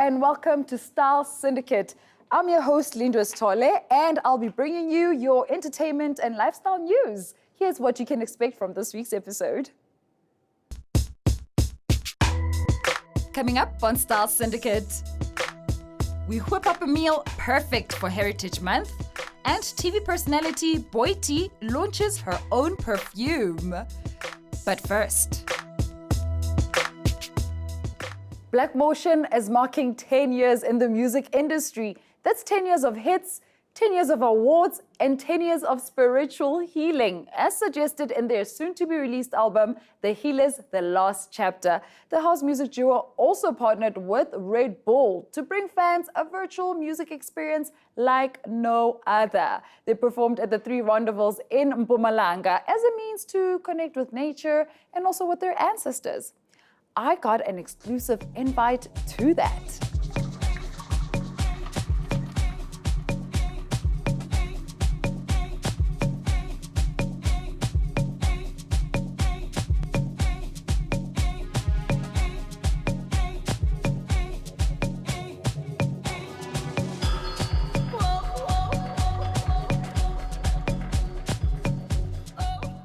and welcome to Style Syndicate. I'm your host, Lindwes Tole, and I'll be bringing you your entertainment and lifestyle news. Here's what you can expect from this week's episode. Coming up on Style Syndicate, we whip up a meal perfect for Heritage Month, and TV personality Boitumelo launches her own perfume. But first, Black Motion is marking 10 years in the music industry. That's 10 years of hits, 10 years of awards, and 10 years of spiritual healing, as suggested in their soon-to-be-released album, The Healers, The Last Chapter. The house music duo also partnered with Red Bull to bring fans a virtual music experience like no other. They performed at the 3 Rendezvous in Mpumalanga as a means to connect with nature and also with their ancestors. I got an exclusive invite to that.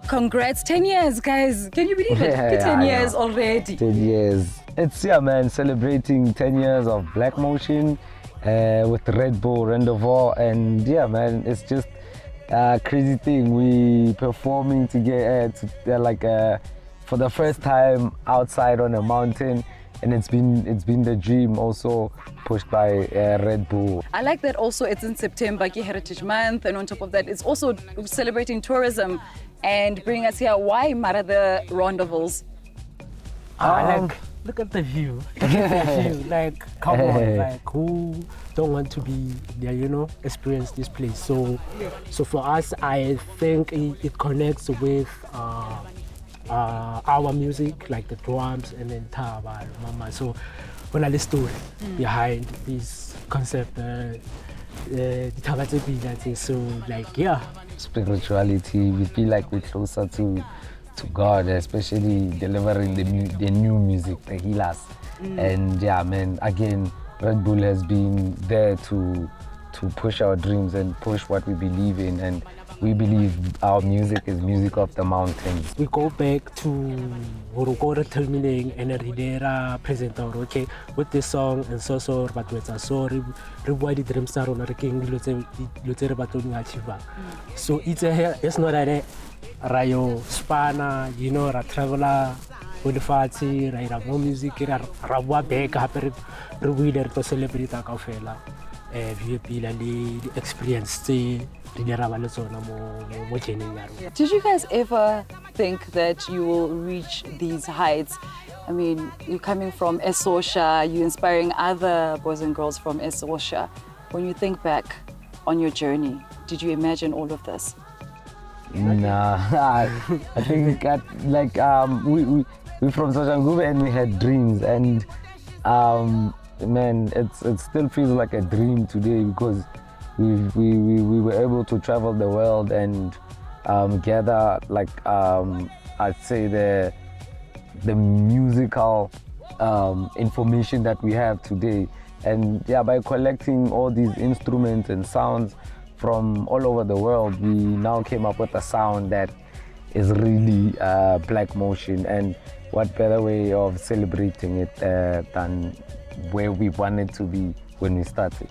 Congrats, 10 years, guys. Can you believe it? 10 years already. 10 years. It's, man, celebrating 10 years of Black Motion with Red Bull Rendezvous. And man, it's just a crazy thing. We performing together for the first time outside on a mountain. And it's been the dream also pushed by Red Bull. I like that also it's in September, Heritage Month, and on top of that, it's also celebrating tourism and bringing us here. Why matter the rendezvous? Look at the view. Like, come on, like, who don't want to be there, experience this place? So for us, I think it connects with our music, like the drums and then taba, mama. So when I story behind this concept, so like, spirituality, we feel like we're closer to God, especially delivering the new music, the healers. And man, again, Red Bull has been there to push our dreams and push what we believe in, and we believe our music is music of the mountains. We go back to Horokora Termining and Ridera present okay, with this song and so but with a sorry, reward the dream star on a king Lutere Batoni Achiva. So it's not a Rayo Spana, a traveler with the party, right? More music, Rawa Beck, happy reader to celebrate a kafela. The experience. Did you guys ever think that you will reach these heights? I mean, you're coming from Esosha, you're inspiring other boys and girls from Esosha. When you think back on your journey, did you imagine all of this? Nah, I think we from Soshanguve and we had dreams, and man, it still feels like a dream today because we were able to travel the world and gather I'd say the musical information that we have today, and by collecting all these instruments and sounds from all over the world, we now came up with a sound that is really Black Motion. And what better way of celebrating it than where we wanted to be when we started.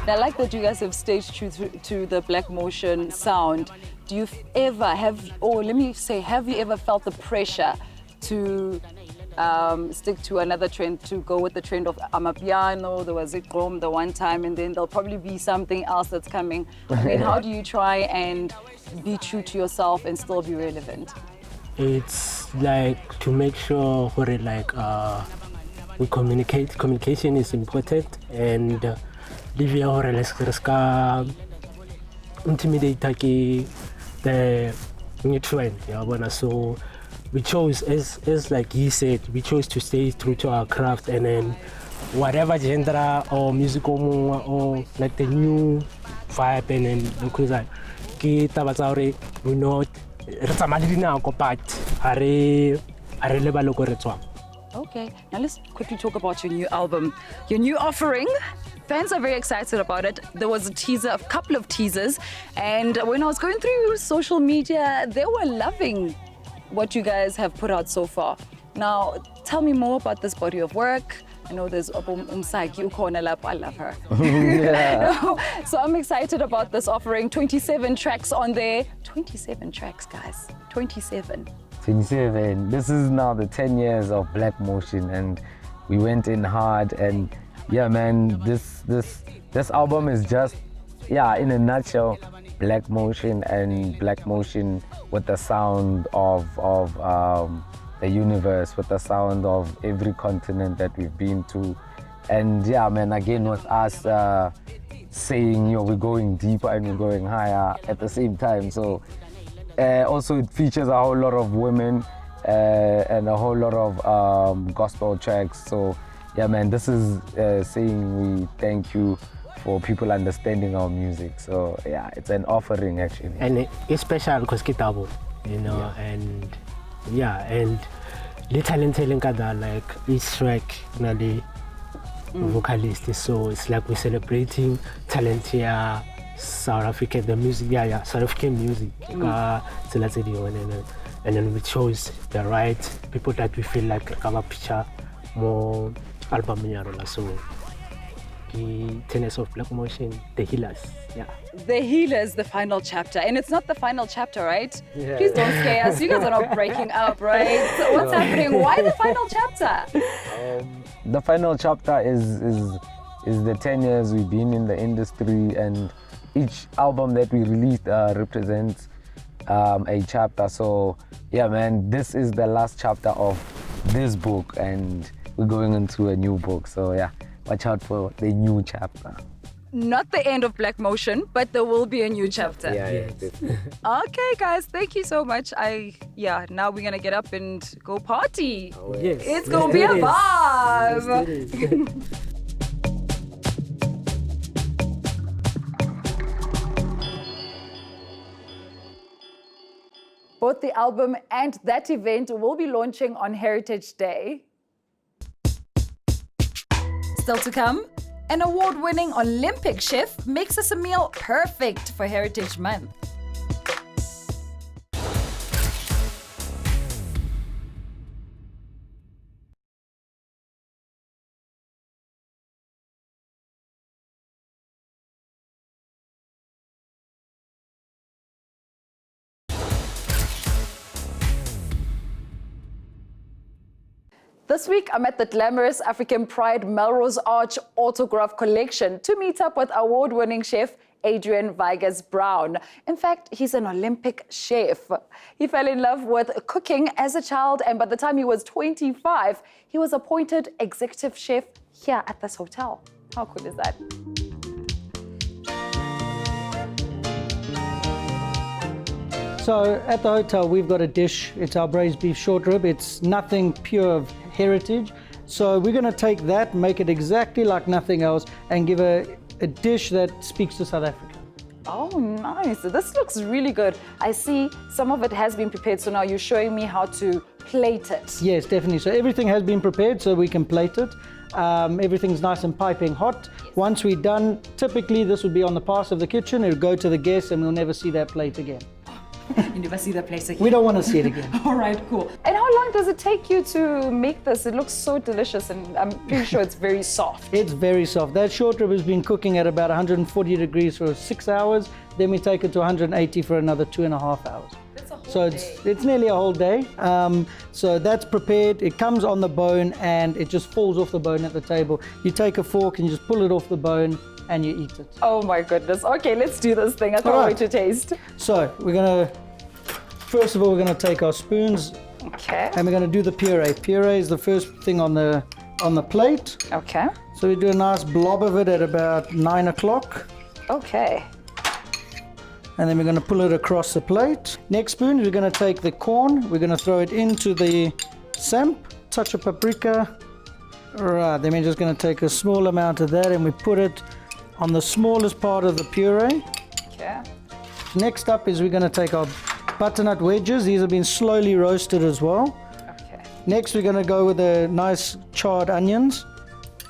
I like that you guys have stayed true to the Black Motion sound. Do you ever have you ever felt the pressure to stick to another trend, to go with the trend of Amapiano? There was Igqom the one time, and then there'll probably be something else that's coming. I mean, how do you try and be true to yourself and still be relevant? It's like to make sure we communicate. Communication is important, and intimidate the new trend. So we chose, as like he said, we chose to stay true to our craft, and then whatever genre or musical or like the new vibe, and then because we know but are a re lebale ko re tswang. Okay, now let's quickly talk about your new album, your new offering. Fans are very excited about it. There was a couple of teasers, and when I was going through social media, they were loving what you guys have put out so far. Now, tell me more about this body of work. I know there's Umsaki Ukona Lap. I love her. Yeah. So I'm excited about this offering. 27 tracks on there. 27 tracks, guys. 27. 27. This is now the 10 years of Black Motion, and we went in hard. And yeah, man, this album is just, yeah, in a nutshell, Black Motion, and Black Motion with the sound of the universe, with the sound of every continent that we've been to. And yeah, man, again, with us saying, we're going deeper and we're going higher at the same time. So also it features a whole lot of women and a whole lot of gospel tracks. So yeah, man, this is saying we thank you for people understanding our music. So yeah, it's an offering actually. And it's special because kitabo, and yeah, and the talent like each track, the vocalist. So it's like we're celebrating talent here, South Africa, the music, South African music. And then we chose the right people that we feel like our picture more album. So the 10 years of Black Motion, the Healers. Yeah. The Healers, the final chapter. And it's not the final chapter, right? Yeah. Please don't scare us. You guys are not breaking up, right? So what's happening? Why the final chapter? The final chapter is the 10 years we've been in the industry, and each album that we released represents a chapter. So yeah, man, this is the last chapter of this book, and we're going into a new book. So yeah, watch out for the new chapter. Not the end of Black Motion, but there will be a new chapter. Yeah. Okay, guys, thank you so much. Now we're gonna get up and go party. Yes. It's gonna be a vibe. Both the album and that event will be launching on Heritage Day. Still to come, an award-winning Olympic chef makes us a meal perfect for Heritage Month. This week, I'm at the glamorous African Pride Melrose Arch Autograph Collection to meet up with award-winning chef Andrian Vigus-Brown. In fact, he's an Olympic chef. He fell in love with cooking as a child, and by the time he was 25, he was appointed executive chef here at this hotel. How cool is that? So at the hotel, we've got a dish. It's our braised beef short rib. It's nothing pure of heritage. So we're going to take that, make it exactly like nothing else, and give a dish that speaks to South Africa. Oh, nice. This looks really good. I see some of it has been prepared, so now you're showing me how to plate it. Yes, definitely. So everything has been prepared so we can plate it. Everything's nice and piping hot. Once we're done, typically this would be on the pass of the kitchen. It would go to the guests and we'll never see that plate again. You never see the place again. We don't want to see it again. All right, cool. And how long does it take you to make this? It looks so delicious, and I'm pretty sure it's very soft. It's very soft. That short rib has been cooking at about 140 degrees for 6 hours. Then we take it to 180 for another 2.5 hours. That's a whole So day. it's nearly a whole day. So that's prepared. It comes on the bone and it just falls off the bone at the table. You take a fork and you just pull it off the bone and you eat it. Oh my goodness. Okay, let's do this thing. I can't All right. wait to taste. So first of all, we're gonna take our spoons Okay. and we're gonna do the puree. Puree is the first thing on the plate. Okay. So we do a nice blob of it at about 9 o'clock. Okay. And then we're gonna pull it across the plate. Next spoon, we're gonna take the corn. We're gonna throw it into the samp, touch of paprika. All right, then we're just gonna take a small amount of that and we put it on the smallest part of the puree. Okay. Next up is we're gonna take our butternut wedges. These have been slowly roasted as well. Okay. Next, we're going to go with the nice charred onions.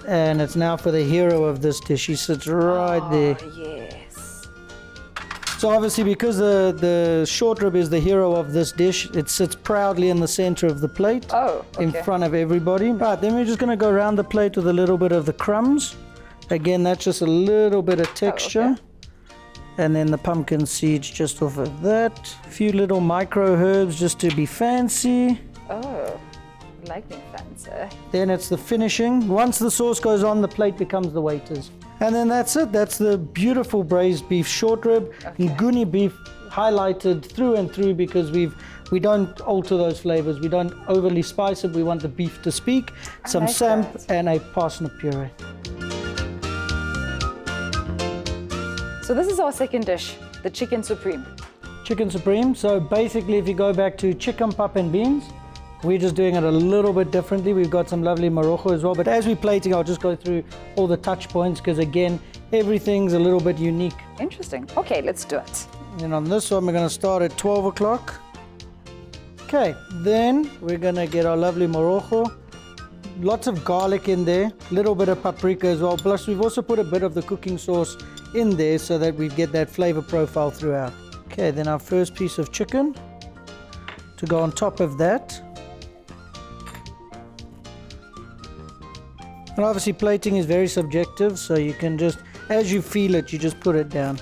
And it's now for the hero of this dish. He sits right there. Yes. So obviously, because the short rib is the hero of this dish, it sits proudly in the center of the plate. Oh, okay. In front of everybody. Right, then we're just going to go around the plate with a little bit of the crumbs. Again, that's just a little bit of texture. okay. And then the pumpkin seeds just off of that. A few little micro herbs just to be fancy. Oh, like me fancy. Then it's the finishing. Once the sauce goes on, the plate becomes the waiter's. And then that's it. That's the beautiful braised beef short rib. Okay. Nguni beef highlighted through and through because we don't alter those flavors. We don't overly spice it. We want the beef to speak. Some like samp that. and a parsnip puree. So this is our second dish, the chicken supreme. Chicken supreme. So basically, if you go back to chicken pap and beans, we're just doing it a little bit differently. We've got some lovely morojo as well. But as we're plating, I'll just go through all the touch points because again, everything's a little bit unique. Interesting. Okay, let's do it. And on this one, we're going to start at 12 o'clock. Okay, then we're going to get our lovely morojo. Lots of garlic in there, little bit of paprika as well. Plus, we've also put a bit of the cooking sauce in there so that we get that flavor profile throughout. Okay, then our first piece of chicken to go on top of that. And obviously plating is very subjective, so you can just, as you feel it, you just put it down.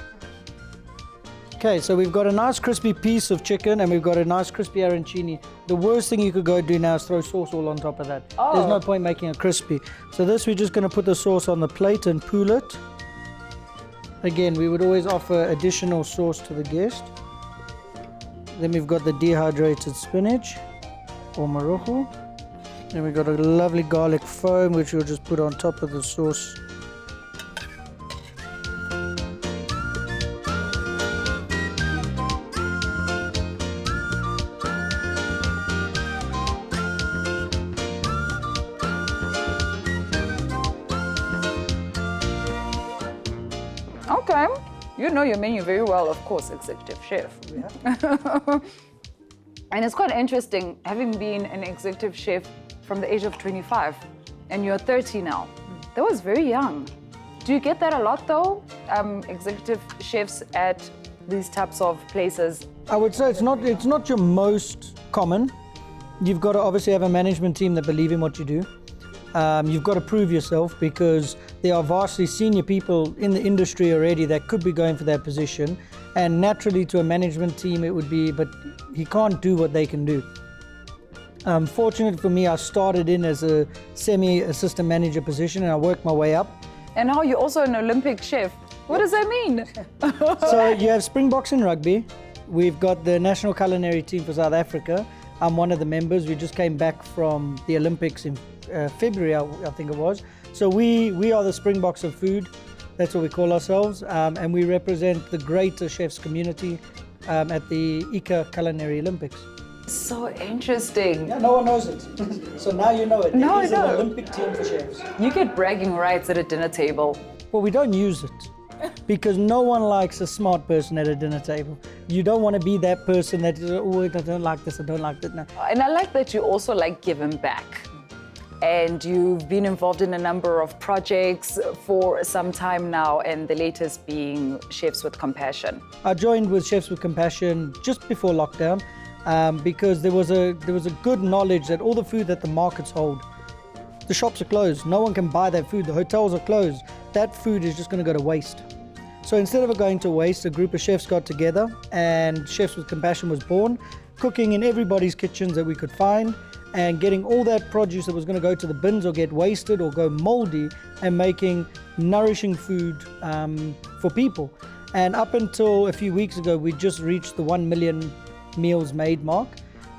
Okay, so we've got a nice crispy piece of chicken and we've got a nice crispy arancini. The worst thing you could go do now is throw sauce all on top of that. Oh. There's no point making it crispy. So this, we're just going to put the sauce on the plate and pool it. Again, we would always offer additional sauce to the guest. Then we've got the dehydrated spinach or morojo. Then we've got a lovely garlic foam, which we'll just put on top of the sauce. Okay. You know your menu very well, of course, executive chef. Yeah. And it's quite interesting having been an executive chef from the age of 25 and you're 30 now. That was very young. Do you get that a lot though? Executive chefs at these types of places? I would say it's not your most common. You've got to obviously have a management team that believe in what you do. You've got to prove yourself because there are vastly senior people in the industry already that could be going for that position. And naturally to a management team it would be, but he can't do what they can do. Fortunately for me, I started in as a semi-assistant manager position and I worked my way up. And now you're also an Olympic chef. What does that mean? So you have Springboks in rugby. We've got the national culinary team for South Africa. I'm one of the members. We just came back from the Olympics in February, I think it was. So we are the Springboks of food. That's what we call ourselves. And we represent the greater chefs community at the eNCA Culinary Olympics. So interesting. Yeah, no one knows it. So now you know it. No, It is I know. an Olympic team for chefs. You get bragging rights at a dinner table. Well, we don't use it because no one likes a smart person at a dinner table. You don't want to be that person that, oh, I don't like this, I don't like that. No. And I like that you also like giving back. And you've been involved in a number of projects for some time now, and the latest being Chefs with Compassion. I joined with Chefs with Compassion just before lockdown because there was a good knowledge that all the food that the markets hold, the shops are closed. No one can buy that food. The hotels are closed. That food is just going to go to waste. So instead of it going to waste, a group of chefs got together and Chefs with Compassion was born, cooking in everybody's kitchens that we could find and getting all that produce that was going to go to the bins or get wasted or go moldy and making nourishing food for people. And up until a few weeks ago, we just reached the 1 million meals made mark,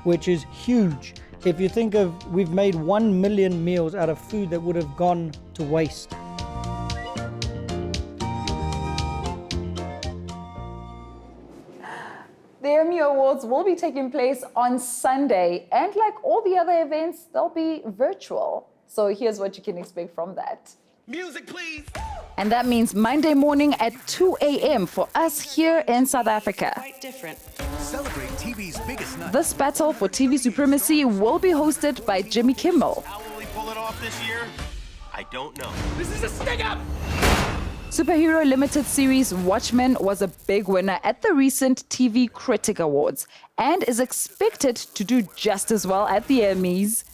which is huge. If you think of, we've made 1 million meals out of food that would have gone to waste. The Emmy Awards will be taking place on Sunday, and like all the other events, they'll be virtual. So here's what you can expect from that. Music, please. And that means Monday morning at 2 a.m. for us here in South Africa. Quite different. Celebrate TV's biggest night. This battle for TV supremacy will be hosted by Jimmy Kimmel. How will we pull it off this year? I don't know. Superhero limited series Watchmen was a big winner at the recent TV Critic Awards and is expected to do just as well at the Emmys.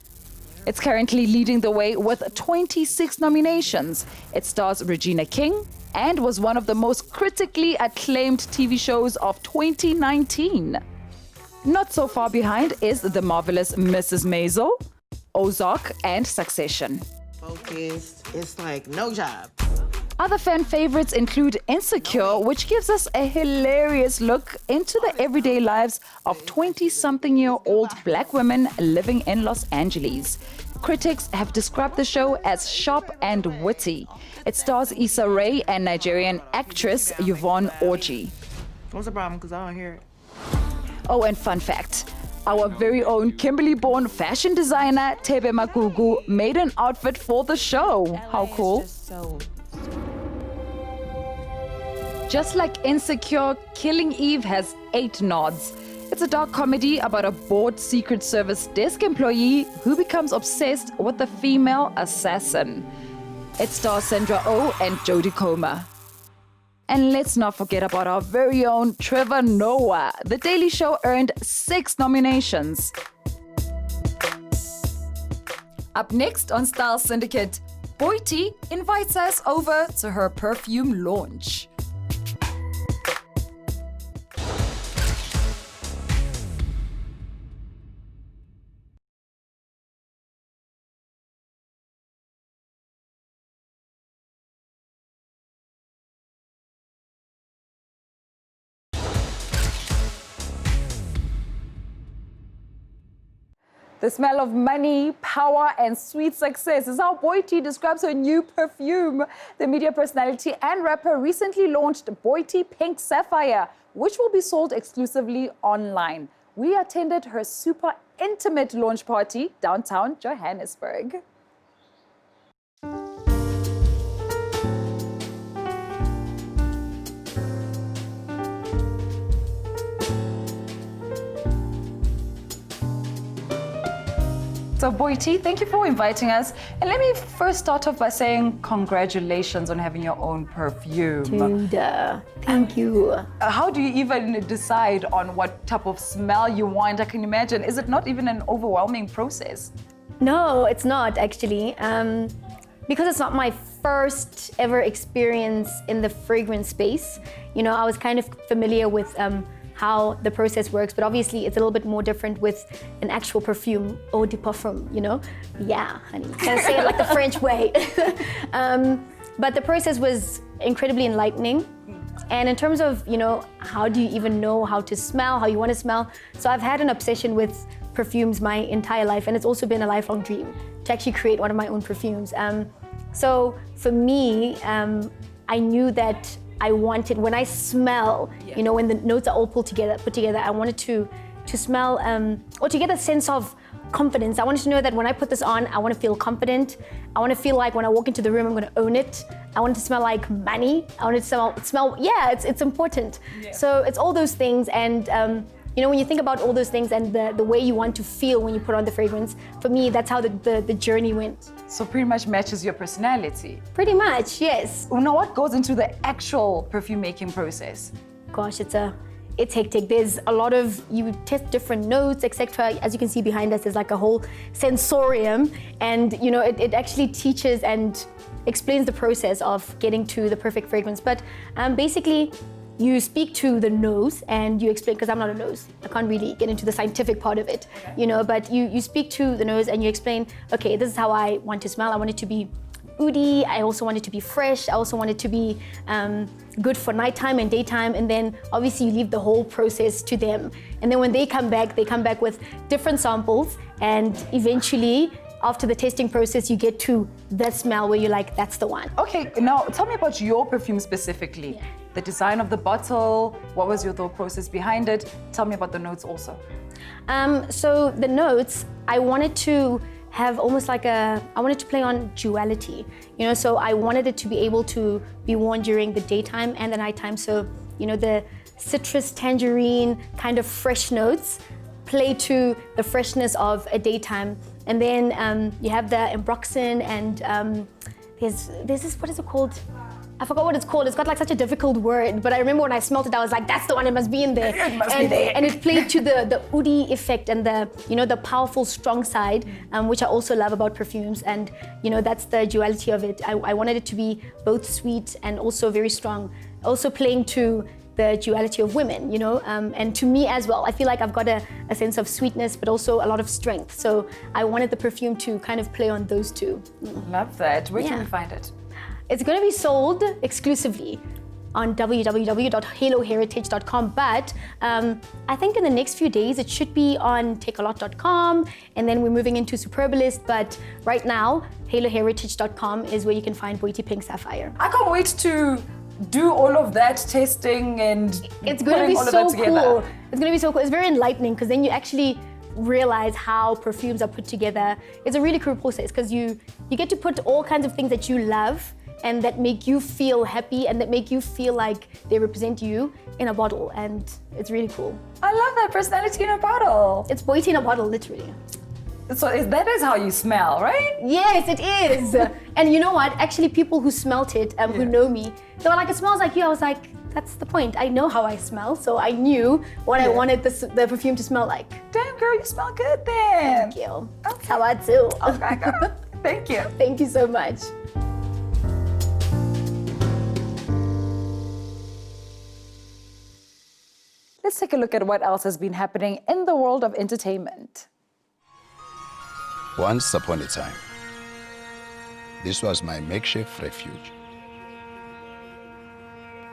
It's currently leading the way with 26 nominations. It stars Regina King and was one of the most critically acclaimed TV shows of 2019. Not so far behind is the marvelous Mrs. Maisel, Ozark, and Succession. Focused. It's like no job. Other fan favorites include Insecure, which gives us a hilarious look into the everyday lives of 20-something-year-old black women living in Los Angeles. Critics have described the show as sharp and witty. It stars Issa Rae and Nigerian actress Yvonne Orji. What's the problem? Because I don't hear it. Oh, and fun fact. Our very own Kimberley-born fashion designer Tebe Magugu made an outfit for the show. How cool. Just like Insecure, Killing Eve has 8 nods. It's a dark comedy about a bored Secret Service desk employee who becomes obsessed with a female assassin. It stars Sandra Oh and Jodie Comer. And let's not forget about our very own Trevor Noah. The Daily Show earned 6 nominations. Up next on Style Syndicate, Boity invites us over to her perfume launch. The smell of money, power, and sweet success is how Boity describes her new perfume. The media personality and rapper recently launched Boity Pink Sapphire, which will be sold exclusively online. We attended her super intimate launch party downtown Johannesburg. So Boity, thank you for inviting us. And let me first start off by saying congratulations on having your own perfume. Dude, thank you. How do you even decide on what type of smell you want? I can imagine, is it not even an overwhelming process? No, it's not actually. Because it's not my first ever experience in the fragrance space. You know, I was kind of familiar with how the process works, but obviously it's a little bit more different with an actual perfume, eau de parfum, you know? Yeah, honey, gotta say it like the French way. But the process was incredibly enlightening. And in terms of, you know, how do you even know how to smell, how you want to smell? So I've had an obsession with perfumes my entire life, and it's also been a lifelong dream to actually create one of my own perfumes. So for me, I knew that I wanted, when I smell, you know, when the notes are all put together, I wanted to smell, or to get a sense of confidence. I wanted to know that when I put this on, I want to feel confident. I want to feel like when I walk into the room, I'm going to own it. I want it to smell like money. I want it to smell, yeah, it's important. Yeah. So it's all those things. And, you know, when you think about all those things and the way you want to feel when you put on the fragrance, for me, that's how the journey went. So pretty much matches your personality? Pretty much, yes. Now, what goes into the actual perfume making process? Gosh, it's hectic. There's a lot of, you test different notes, etc. As you can see behind us, there's like a whole sensorium. And, you know, it actually teaches and explains the process of getting to the perfect fragrance. But basically, you speak to the nose and you explain, because I'm not a nose, I can't really get into the scientific part of it, you know, but you speak to the nose and you explain, okay, this is how I want to smell. I want it to be oody, I also want it to be fresh, I also want it to be good for nighttime and daytime, and then obviously you leave the whole process to them. And then when they come back with different samples, and eventually, after the testing process, you get to that smell where you're like, that's the one. Okay, now tell me about your perfume specifically. Yeah. The design of the bottle, what was your thought process behind it? Tell me about the notes also. So the notes, I wanted to have almost like I wanted to play on duality, you know, so I wanted it to be able to be worn during the daytime and the nighttime. So, you know, the citrus, tangerine, kind of fresh notes play to the freshness of a daytime. And then you have the Ambroxan and there's this, what is it called? I forgot what it's called. It's got like such a difficult word, but I remember when I smelled it, I was like, that's the one, it must be in there. It must be there. And it played to the oudi effect and the, you know, the powerful, strong side, which I also love about perfumes. And, you know, that's the duality of it. I wanted it to be both sweet and also very strong. Also playing to the duality of women, you know, and to me as well. I feel like I've got a sense of sweetness, but also a lot of strength. So I wanted the perfume to kind of play on those two. Love that. Where can we find it? It's going to be sold exclusively on www.haloheritage.com, but I think in the next few days it should be on takealot.com, and then we're moving into Superbalist, but right now haloheritage.com is where you can find Boity Pink Sapphire. I can't wait to do all of that testing and it's going to be all of so that together. cool. It's going to be so cool. It's very enlightening because then you actually realize how perfumes are put together. It's a really cool process because you get to put all kinds of things that you love and that make you feel happy and that make you feel like they represent you in a bottle, and it's really cool. I love that, personality in a bottle. It's Boity in a bottle, literally. So that is how you smell, right? Yes, it is. And you know what? Actually, people who smelt it, who know me, they were like, it smells like you. I was like, that's the point. I know how I smell, so I knew what I wanted the perfume to smell like. Damn, girl, you smell good then. Thank you. Okay. How about you? Okay, girl. Thank you. Thank you so much. Let's take a look at what else has been happening in the world of entertainment. Once upon a time, this was my makeshift refuge,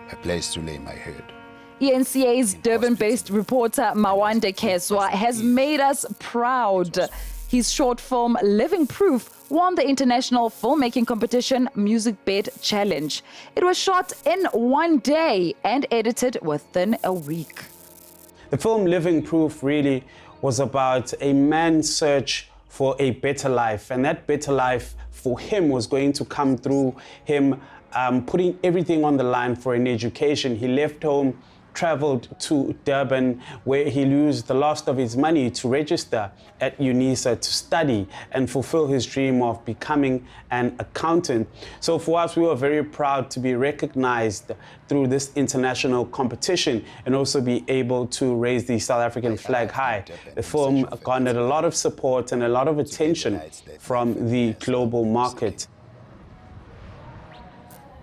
a place to lay my head. eNCA's Durban-based reporter Mawande Keswa has made us proud. His short film Living Proof won the international filmmaking competition Music Bed Challenge. It was shot in one day and edited within a week. The film Living Proof really was about a man's search for a better life, and that better life for him was going to come through him putting everything on the line for an education. He left home, traveled to Durban, where he used the last of his money to register at UNISA to study and fulfill his dream of becoming an accountant. So for us, we were very proud to be recognized through this international competition and also be able to raise the South African flag high. The film garnered a lot of support and a lot of attention from the global market.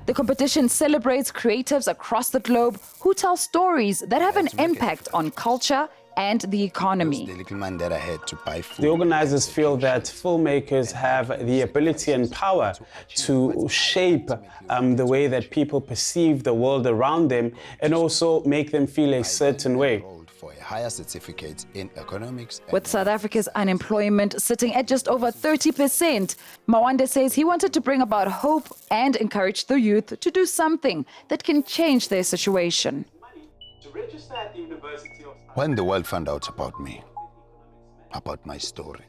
The competition celebrates creatives across the globe who tell stories that have an impact on culture and the economy. The little man that I had to buy food. The organizers feel that filmmakers have the ability and power to shape the way that people perceive the world around them and also make them feel a certain way. For a higher certificate in economics. With South Africa's unemployment sitting at just over 30%, Mawande says he wanted to bring about hope and encourage the youth to do something that can change their situation. When the world found out about me, about my story.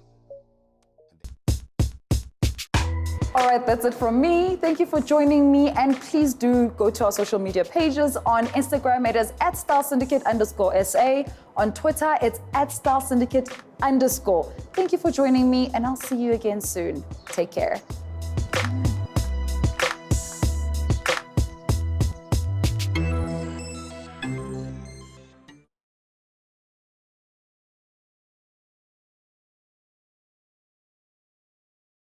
All right, that's it from me. Thank you for joining me, and please do go to our social media pages. On Instagram, it is @StyleSyndicate_SA. On Twitter, it's @StyleSyndicate_. Thank you for joining me, and I'll see you again soon. Take care.